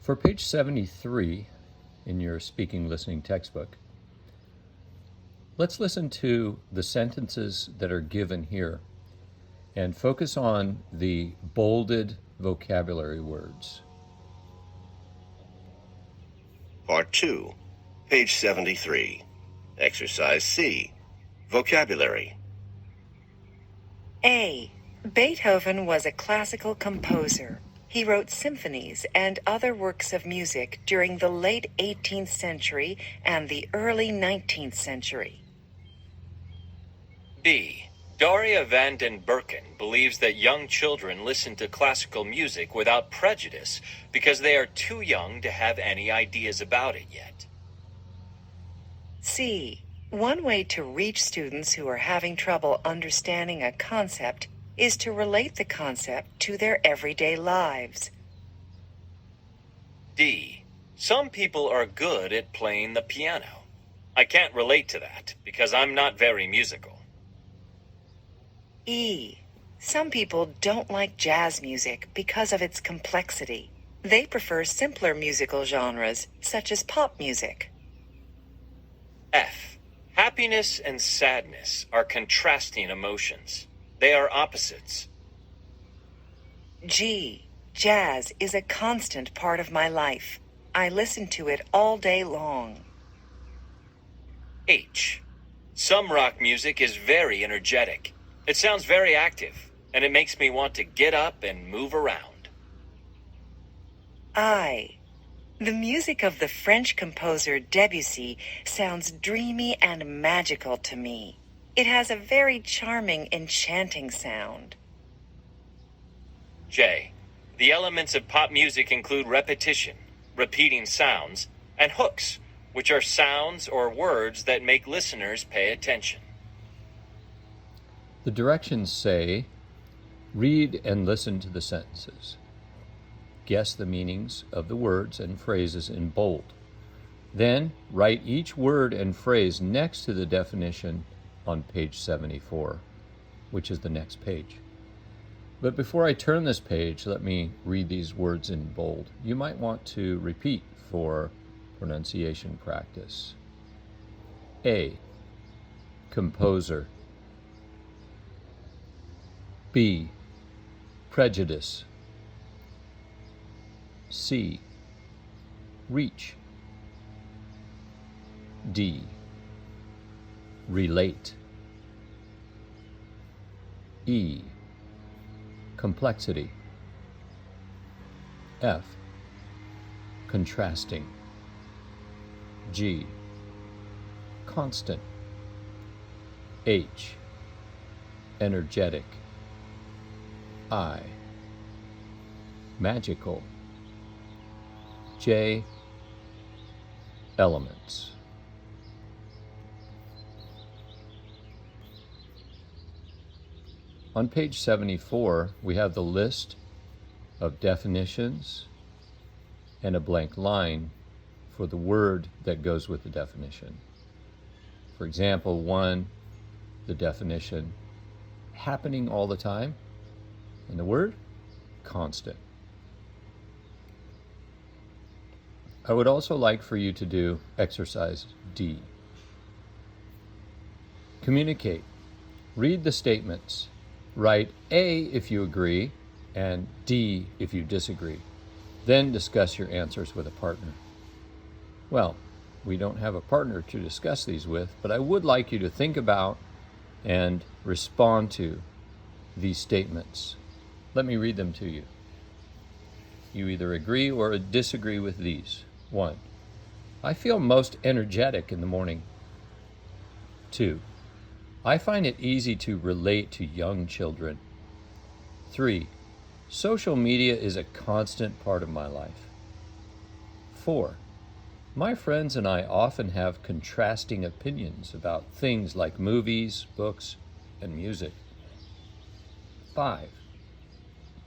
For page 73 in your speaking listening textbook, let's listen to the sentences that are given here and focus on the bolded vocabulary words. Part 2, page 73. Exercise C, vocabulary. A. Beethoven was a classical composer. He wrote symphonies and other works of music during the late 18th century and the early 19th century. B. Daria van den Berken believes that young children listen to classical music without prejudice because they are too young to have any ideas about it yet. C. One way to reach students who are having trouble understanding a concept is to relate the concept to their everyday lives. D. Some people are good at playing the piano. I can't relate to that because I'm not very musical. E. Some people don't like jazz music because of its complexity. They prefer simpler musical genres, such as pop music. F. Happiness and sadness are contrasting emotions. They are opposites. G. Jazz is a constant part of my life. I listen to it all day long. H. Some rock music is very energetic. It sounds very active, and it makes me want to get up and move around. I. The music of the French composer Debussy sounds dreamy and magical to me. It has a very charming, enchanting sound. J. The elements of pop music include repetition, repeating sounds, and hooks, which are sounds or words that make listeners pay attention. The directions say, read and listen to the sentences. Guess the meanings of the words and phrases in bold. Then write each word and phrase next to the definition on page 74, which is the next page. But before I turn this page, let me read these words in bold. You might want to repeat for pronunciation practice. A. Composer. B. Prejudice. C. Reach. D. Relate. E. Complexity. F. Contrasting. G. Constant. H. Energetic. I. Magical. J. Elements. On page 74, we have the list of definitions and a blank line for the word that goes with the definition. For example, 1, the definition, happening all the time, and the word, constant. I would also like for you to do exercise D. Communicate. Read the statements. Write A if you agree and D if you disagree. Then discuss your answers with a partner. Well, we don't have a partner to discuss these with, but I would like you to think about and respond to these statements. Let me read them to you. You either agree or disagree with these. 1. I feel most energetic in the morning. 2. I find it easy to relate to young children. 3. Social media is a constant part of my life. 4. My friends and I often have contrasting opinions about things like movies, books, and music. 5.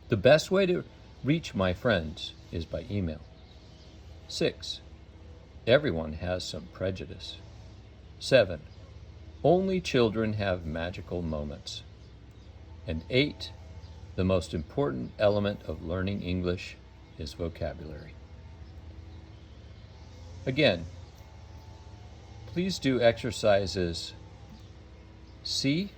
The best way to reach my friends is by email. 6. Everyone has some prejudice. 7. Only children have magical moments. And 8. The most important element of learning English is vocabulary. Again, please do exercises C,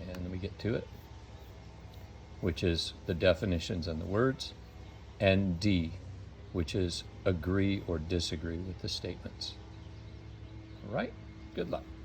and let me get to it, which is the definitions and the words, and D, which is agree or disagree with the statements. All right, good luck.